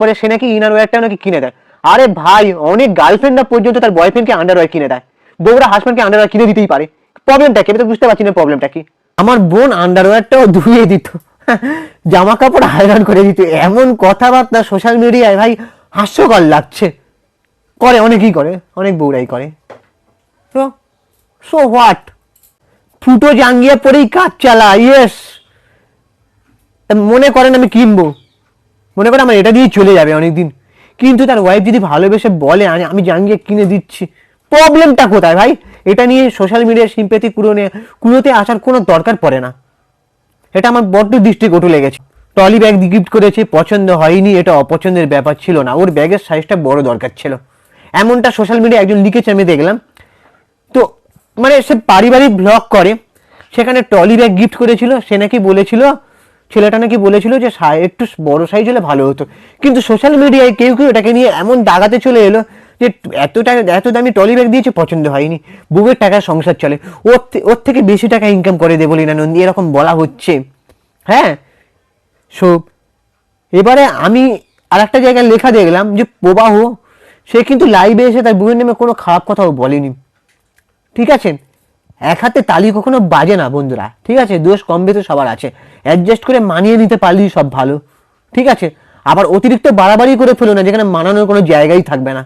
পরে সে নাকি ইনারওয়্যারটাও নাকি কিনে দেয়। আরে ভাই, অনেক গার্লফ্রেন্ডরা পর্যন্ত তার বয়ফ্রেন্ডকে আন্ডারওয়্যার কিনে দেয়, বউরা হাজব্যান্ডকে আন্ডারওয়্যার কিনে দিতেই পারে, প্রবলেমটা কি? আমি তো বুঝতে পারছি না প্রবলেমটা কি। আমার বোন আন্ডারওয়্যারটাও ধুয়ে দিত, জামা কাপড় আয়রন করে দিত। এমন কথাবার্তা সোশ্যাল মিডিয়ায় ভাই হাস্যকর লাগছে। করে, অনেকেই করে, অনেক বউরাই করে। তো সো হোয়াট, ফুটো জাঙ্গিয়া পরেই কাজ চালা, ইয়েস। মনে করেন আমি কিনবো, মনে করেন আমার এটা দিয়েই চলে যাবে অনেকদিন, কিন্তু তার ওয়াইফ যদি ভালোবেসে বলে আমি জাঙ্গিয়া কিনে দিচ্ছি, প্রবলেমটা কোথায় ভাই? এটা নিয়ে সোশ্যাল মিডিয়ার সিম্প্যাথি কুড়োতে আসার কোনো দরকার পড়ে না। এটা আমার বড্ড দৃষ্টিকটু লেগেছে। ট্রলি ব্যাগ গিফট করেছে, পছন্দ হয়নি, এটা অপছন্দের ব্যাপার ছিল না, ওর ব্যাগের সাইজটা বড় দরকার ছিল, এমনটা সোশ্যাল মিডিয়া একজন লিখেছে, আমি দেখলাম। তো মানে সে পারিবারিক ব্লগ করে, সেখানে ট্রলি ব্যাগ গিফট করেছিল, সে নাকি বলেছিল, ছেলেটা নাকি বলেছিল যে একটু বড় সাইজ হলে ভালো হতো। কিন্তু সোশ্যাল মিডিয়ায় কেউ কেউ এটাকে নিয়ে এমন দাগাতে চলে এলো যে এত দামি ট্রলি ব্যাগ দিয়েছে, পছন্দ হয়নি, বউয়ের টাকায় সংসার চলে, ওর থেকে বেশি টাকা ইনকাম করে দেবো না নন্দী, এরকম বলা হচ্ছে। হ্যাঁ, সো এবারে আমি আর একটা জায়গায় লেখা দেখলাম যে প্রবাহ, সে কিন্তু লাইভে এসে তার বউয়ের নামে কোনো খারাপ কথাও বলেনি, ঠিক আছে? এক হাতে তালি কখনো বাজে না বন্ধুরা, ঠিক আছে? দোষ কম বেশি সবার আছে, অ্যাডজাস্ট করে মানিয়ে নিতে পারলেই সব ভালো, ঠিক আছে? আবার অতিরিক্ত বাড়াবাড়ি করে ফেলো না, যেখানে মানানোর কোনো জায়গাই থাকবে না।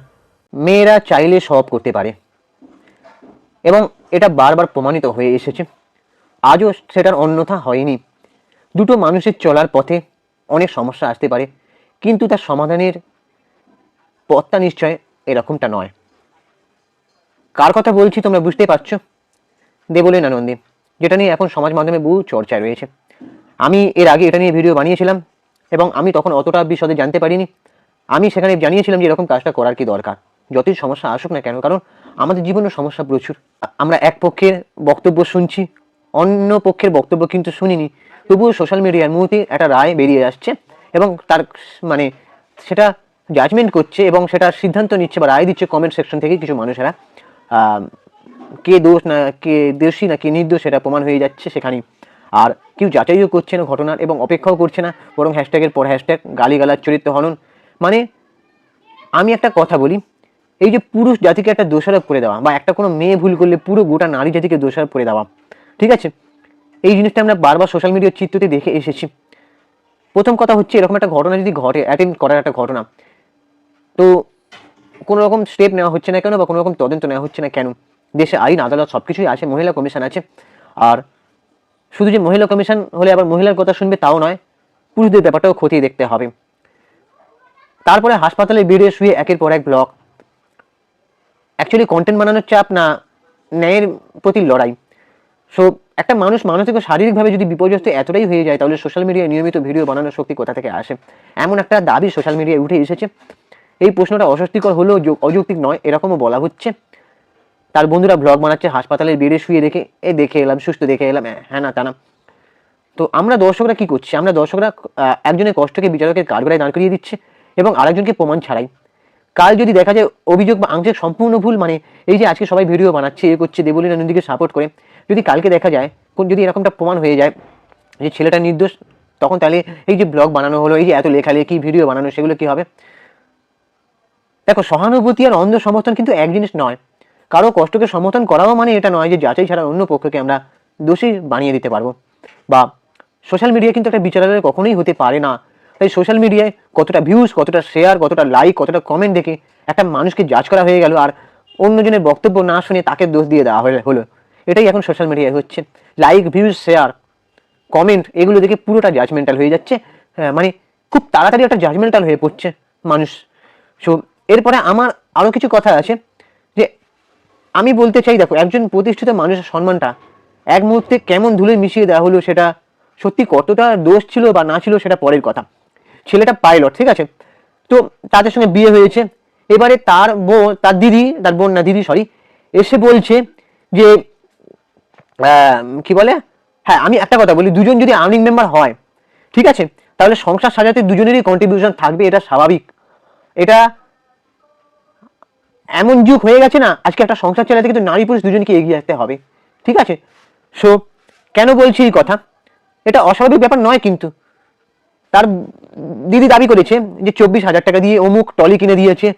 মেয়েরা চাইলে সব করতে পারে, এবং এটা বারবার প্রমাণিত হয়ে এসেছে, আজও সেটার অন্যথা হয়নি। দুটো মানুষের চলার পথে অনেক সমস্যা আসতে পারে, কিন্তু তার সমাধানের পথটা নিশ্চয় এরকমটা নয়। কার কথা বলছি তোমরা বুঝতেই পারছো, দেবলীনা নন্দী, যেটা নিয়ে এখন সমাজ মাধ্যমে বহু চর্চায় রয়েছে। আমি এর আগে এটা নিয়ে ভিডিও বানিয়েছিলাম, এবং আমি তখন অতটা বিশদে জানতে পারিনি। আমি সেখানে জানিয়েছিলাম যে এরকম কাজটা করার কি দরকার, যতই সমস্যা আসুক না কেন, কারণ আমাদের জীবনের সমস্যা প্রচুর। আমরা এক পক্ষের বক্তব্য শুনছি, অন্য পক্ষের বক্তব্য কিন্তু শুনিনি, তবুও সোশ্যাল মিডিয়ার মুহূর্তে একটা রায় বেরিয়ে আসছে, এবং তার মানে সেটা জাজমেন্ট করছে এবং সেটা সিদ্ধান্ত নিচ্ছে বা রায় দিচ্ছে কমেন্ট সেকশন থেকে কিছু মানুষেরা। কে দোষ না কে দোষী না কে নির্দোষ সেটা প্রমাণ হয়ে যাচ্ছে সেখানেই। আর কেউ যাচাইও করছে না ঘটনার, এবং অপেক্ষাও করছে না, বরং হ্যাশট্যাগের পর হ্যাশট্যাগ, গালিগালাজ, চরিত্র হনন। মানে আমি একটা কথা বলি, এই যে পুরুষ জাতিকে একটা দোষারোপ করে দেওয়া, বা একটা কোনো মেয়ে ভুল করলে পুরো গোটা নারী জাতিকে দোষারোপ করে দেওয়া, ঠিক আছে, এই জিনিসটা আমরা বারবার সোশ্যাল মিডিয়ার চিত্রতে দেখে এসেছি। প্রথম কথা হচ্ছে, এরকম একটা ঘটনা যদি ঘটে, অ্যাটেন্ড করার একটা ঘটনা, তো কোনো রকম স্টেপ নেওয়া হচ্ছে না কেন, বা কোনো রকম তদন্ত নেওয়া হচ্ছে না কেন? দেশে আইন আদালত সব কিছুই আছে, মহিলা কমিশন আছে। আর শুধু যে মহিলা কমিশন হলে আবার মহিলার কথা শুনবে তাও নয়, পুরুষদের ব্যাপারটাও খতিয়ে দেখতে হবে। তারপরে হাসপাতালে বেডে শুয়ে একের পর এক ব্লগ, অ্যাকচুয়ালি কন্টেন্ট বানানোর চাপ না ন্যায়ের প্রতি লড়াই। সো একটা মানুষ মানসিক ও শারীরিকভাবে যদি বিপর্যস্ত এতটাই হয়ে যায়, তাহলে সোশ্যাল মিডিয়ায় নিয়মিত ভিডিও বানানোর শক্তি কোথা থেকে আসে? এমন একটা দাবি সোশ্যাল মিডিয়ায় উঠে এসেছে। এই প্রশ্নটা অস্বস্তিকর হলেও অযৌক্তিক নয়, এরকমও বলা হচ্ছে। তার বন্ধুরা ব্লগ বানাচ্ছে হাসপাতালের বেডে শুয়ে, দেখে এলাম, সুস্থ দেখে এলাম, হ্যাঁ না তা না। তো আমরা দর্শকরা কি করছি? আমরা দর্শকরা একজনের কষ্টকে বিচারকের কাঠগড়ায় দাঁড় করিয়ে দিচ্ছে, এবং আরেকজনকে প্রমাণ ছাড়াই। কাল যদি দেখা যায় অভিযোগ বা আংশিক সম্পূর্ণ ভুল, মানে এই যে আজকে সবাই ভিডিও বানাচ্ছে, করছে দেবলীনা নন্দীকে সাপোর্ট করে, যদি কালকে দেখা যায় যদি এরকমটা প্রমাণ হয়ে যায় যে ছেলেটা নির্দোষ, তখন তাহলে এই যে ব্লগ বানানো হলো, এই যে এত লেখালেখি ভিডিও বানানো, সেগুলো কি হবে? দেখো, সহানুভূতি আর অন্ধ সমর্থন কিন্তু এক জিনিস নয়। কারো কষ্টকে সমর্থন করাও মানে এটা নয় যে যাচাই ছাড়া অন্য পক্ষকে আমরা দোষী বানিয়ে দিতে পারবো, বা সোশ্যাল মিডিয়া কিন্তু একটা বিচারালয় কখনোই হতে পারে না। তাই সোশ্যাল মিডিয়ায় কতটা ভিউজ, কতটা শেয়ার, কতটা লাইক, কতটা কমেন্ট দেখে একটা মানুষকে জাজ করা হয়ে গেল, আর অন্যজনের বক্তব্য না শুনে তাকে দোষ দিয়ে দেওয়া হলো। এটাই এখন সোশ্যাল মিডিয়ায় হচ্ছে। লাইক, ভিউজ, শেয়ার, কমেন্ট, এগুলো দেখে পুরোটা জাজমেন্টাল হয়ে যাচ্ছে, মানে খুব তাড়াতাড়ি একটা জাজমেন্টাল হয়ে পড়ছে মানুষ। সো এরপরে আমার আরও কিছু কথা আছে, যে আমি বলতে চাই, দেখো, একজন প্রতিষ্ঠিত মানুষের সম্মানটা এক মুহূর্তে কেমন ধুলে মিশিয়ে দেওয়া হলো, সেটা সত্যি কতটা দোষ ছিল বা না ছিল সেটা পরের কথা। ছেলেটা পাইলট, ঠিক আছে, তো তাদের সঙ্গে বিয়ে হয়েছে, এবারে তার বোন না দিদি সরি, এসে বলছে যে কি বলে, হ্যাঁ আমি একটা কথা বলি, দুজন যদি আর্নিং মেম্বার হয়, ঠিক আছে, তাহলে সংসার সাজাতে দুজনেরই কন্ট্রিবিউশন থাকবে, এটা স্বাভাবিক। এটা এমন যুগ হয়ে গেছে না, আজকে একটা সংসার চালাতে কিন্তু নারী পুরুষ দুজনকে এগিয়ে আসতে হবে, ঠিক আছে? সো কেন বলছি এই কথা? এটা অস্বাভাবিক ব্যাপার নয় কিন্তু, তার দিদি দাবি করেছে যে 24,000 টাকা দিয়ে অমুক টলি কিনে দিয়েছে,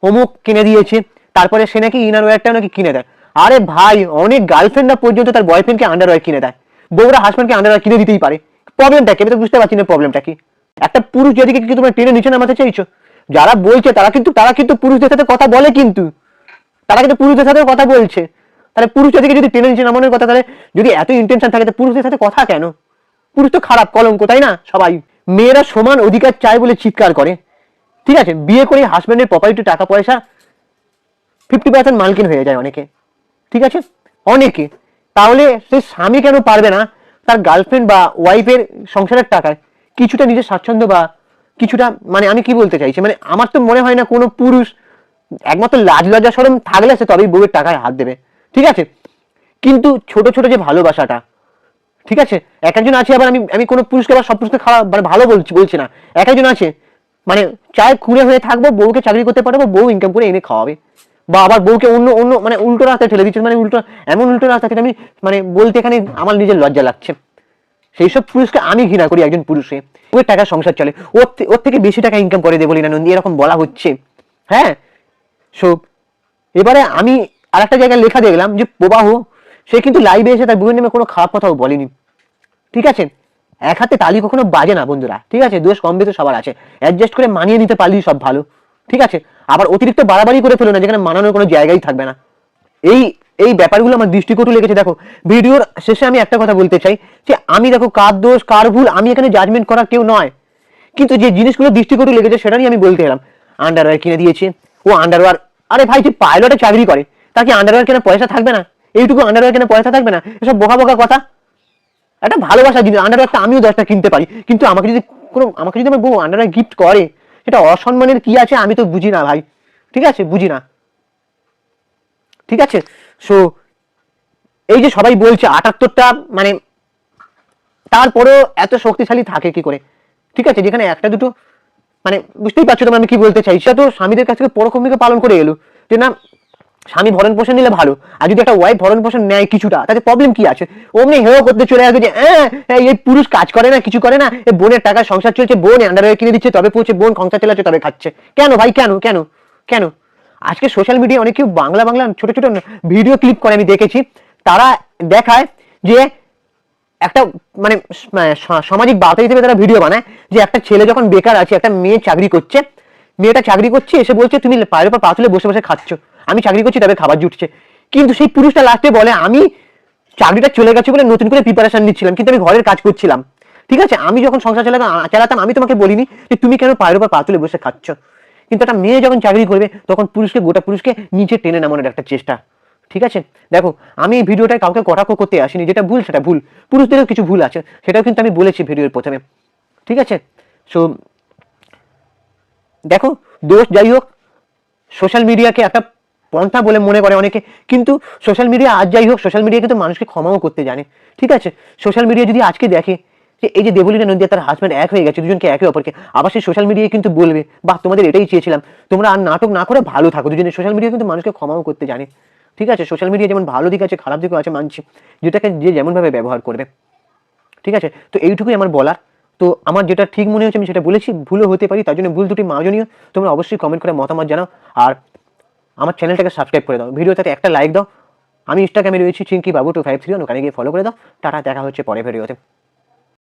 অমুক কিনে দিয়েছে, তারপরে সে নাকি ইনারওয়্যারটাও নাকি কিনে দেয়। আরে ভাই, অনেক গার্লফ্রেন্ডরা পর্যন্ত তার বয়ফ্রেন্ডকে আন্ডারওয়্যার কিনে দেয়, বউরা হাজব্যান্ডকে আন্ডারওয়্যার কিনে দিতেই পারে। প্রবলেমটা কি? আমি তো বুঝতে পারছি না প্রবলেমটা কি। একটা পুরুষ যেদিকে কি তোমরা টেনে নিচে নামাতে চাইছো? যারা বলছে তারা কিন্তু পুরুষদের সাথে কথা বলে, কিন্তু তারা কিন্তু পুরুষদের সাথে কথা বলছে। তাহলে পুরুষ জাতিকে যদি টেনে নিচে নামানোর কথা, তাহলে যদি এত ইন্টেনশন থাকে, তো পুরুষদের সাথে কথা কেন? পুরুষ তো খারাপ, কলঙ্ক, তাই না? সবাই মেয়েরা সমান অধিকার চায় বলে চিৎকার করে, ঠিক আছে? বিয়ে করে হাজব্যান্ডের প্রপার্টি, টাকা পয়সা 50% মালকিন হয়ে যায় অনেকে, ঠিক আছে? অনেকে। তাহলে সে স্বামী কেন পারবে না তার গার্লফ্রেন্ড বা ওয়াইফের সংসারের টাকায় কিছুটা নিজের স্বাচ্ছন্দ্য বা কিছুটা, মানে আমি কি বলতে চাইছি, মানে আমার তো মনে হয় না কোনো পুরুষ, একমাত্র লাজ লজ্জা শরম থাকলে সে তবেই বউয়ের টাকায় হাত দেবে, ঠিক আছে? কিন্তু ছোট ছোট যে ভালোবাসাটা, ঠিক আছে, এক একজন আছে, আবার আমি কোনো পুরুষকে আবার সব পুরুষকে খারাপ মানে ভালো বলছি না, এক একজন আছে মানে চায় খুঁড়ে হয়ে থাকবো, বউকে চাকরি করতে পারবো, বউ ইনকাম করে এনে খাওয়াবে, বা আবার বউকে অন্য অন্য মানে উল্টো রাস্তায় ঠেলে দিচ্ছে, মানে উল্টো, এমন উল্টো রাস্তা থেকে আমি মানে বলতে এখানে আমার নিজের লজ্জা লাগছে। সেই সব পুরুষকে আমি ঘৃণা করি। একজন পুরুষে ওর টাকা সংসার চলে, ওর থেকে বেশি টাকা ইনকাম করে দেবো না নন্দী, এরকম বলা হচ্ছে। হ্যাঁ, সো এবারে আমি আর একটা জায়গায় লেখা দেখলাম যে প্রবাহ, সে কিন্তু লাইভে এসে তার বউয়ের নামে কোনো খারাপ কথাও বলেনি, ঠিক আছে? এক হাতে তালি কখনো বাজে না বন্ধুরা, ঠিক আছে? দোষ কম বেশি সবার আছে, অ্যাডজাস্ট করে মানিয়ে নিতে পারলেই সব ভালো, ঠিক আছে? আবার অতিরিক্ত বাড়াবাড়ি করে ফেলো না, যেখানে মানানোর কোনো জায়গাই থাকবে না। এই এই ব্যাপারগুলো আমার দৃষ্টিকটু লেগেছে। দেখো, ভিডিওর শেষে আমি একটা কথা বলতে চাই যে আমি, দেখো, কার দোষ কার ভুল আমি এখানে জাজমেন্ট করার কেউ নয়, কিন্তু যে জিনিসগুলো দৃষ্টিকটু লেগেছে সেটা নিয়ে আমি বলতে এলাম। আন্ডারওয়্যার কিনে দিয়েছে, ও আন্ডারওয়্যার, আরে ভাই, যে পাইলটে চাকরি করে তার কি আন্ডারওয়্যার কেনার পয়সা থাকবে না? এইটুকু আন্ডারওয়্যার কেনার পয়সা থাকবে না? এসব বোকা বোকা কথা। একটা ভালোবাসা জিনিস, আন্ডারওয়্যারটা আমিও 10টা কিনতে পারি, কিন্তু আমাকে যদি আমার বউ আন্ডারওয়্যার গিফট করে, সেটা অসম্মানের কি আছে আমি তো বুঝি না ভাই, ঠিক আছে? বুঝি না, ঠিক আছে? সো এই যে সবাই বলছে 78টা, মানে তারপরেও এত শক্তিশালী থাকে কি করে, ঠিক আছে? যেখানে একটা দুটো, মানে বুঝতেই পারছো তোমরা আমি কি বলতে চাই। সেটা তো স্বামীদের কাছ থেকে পরোক্ষ ভূমিকা পালন করে এলো, যে না, স্বামী ভরণ পোষণ নিলে ভালো, আর যদি একটা ওয়াইফ ভরণ পোষণ নেয় কিছুটা, তাতে প্রবলেম কি আছে? অমনি হেও করতে চলে আসবে যে এই পুরুষ কাজ করে না, কিছু করে না, এই বোনের টাকায় সংসার চলছে, বোন আন্ডারওয়্যার কিনে দিচ্ছে তবে পৌঁছে, বোন সংসার চালাচ্ছে তবে খাচ্ছে। কেন ভাই, কেন কেন কেন? আজকে সোশ্যাল মিডিয়া অনেক কেউ বাংলা ছোট ছোট ভিডিও ক্লিপ করে, আমি দেখেছি, তারা দেখায় যে একটা মানে সামাজিক বার্তা হিসেবে তারা ভিডিও বানায় যে একটা ছেলে যখন বেকার আছে, একটা মেয়ে চাকরি করছে, মেয়েটা চাকরি করছে, এসে বলছে তুমি পায়ের উপর পা তুলে বসে বসে খাচ্ছ, আমি চাকরি করছি তবে খাবার জুটছে। কিন্তু সেই পুরুষটা লাস্টে বলে আমি চাকরিটা চলে গেছে বলে নতুন করে প্রিপারেশন নিচ্ছিলাম, কিন্তু আমি ঘরের কাজ করছিলাম, ঠিক আছে? আমি যখন সংসার চালাতাম আমি তোমাকে বলিনি যে তুমি কেন পায়ের উপর পা তুলে বসে খাচ্ছ। কিন্তু একটা মেয়ে যখন চাকরি করবে তখন গোটা পুরুষকে নিচে টেনে নামানোর একটা চেষ্টা, ঠিক আছে? দেখো, আমি এই ভিডিওটায় কাউকে কটাক্ষ করতে আসিনি, যেটা ভুল সেটা ভুল, পুরুষদেরও কিছু ভুল আছে, সেটাও কিন্তু আমি বলেছি ভিডিওর প্রথমে, ঠিক আছে? সো দেখো, দোষ যাই হোক, সোশ্যাল মিডিয়াকে একটা পন্থা বলে মনে করে অনেকে, কিন্তু সোশ্যাল মিডিয়া আজ যাই হোক, সোশ্যাল মিডিয়া কিন্তু মানুষকে ক্ষমাও করতে জানে, ঠিক আছে? সোশ্যাল মিডিয়া যদি আজকে দেখে যে এই যে দেবলীনা নন্দী তার হাজব্যান্ড এক হয়ে গেছে, দুজনকে একে অপরকে, আবার সেই সোশ্যাল মিডিয়ায় কিন্তু বলবে বাহ তোমাদের এটাই চেয়েছিলাম, তোমরা আর নাটক না করে ভালো থাকো দুজনে। সোশ্যাল মিডিয়া কিন্তু মানুষকে ক্ষমাও করতে জানে, ঠিক আছে? সোশ্যাল মিডিয়া যেমন ভালো দিক আছে খারাপ দিকও আছে মানছি, যেটাকে যে যেমনভাবে ব্যবহার করবে, ঠিক আছে? তো এইটুকুই আমার বলার। তো আমার যেটা ঠিক মনে হচ্ছে আমি সেটা বলেছি, ভুলও হতে পারি, তার জন্য ভুল দুটি মার্জনীয়। তোমরা অবশ্যই কমেন্ট করে মতামত জানাও, আর আমার চ্যানেলটাকে সাবস্ক্রাইব করে দাও, ভিডিওটাতে একটা লাইক দাও। আমি ইনস্টাগ্রামে রয়েছি চিঙ্কি বাবু 253, ওখানে গিয়ে ফলো করে দাও। টাটা, দেখা হচ্ছে পরে ভিডিওতে।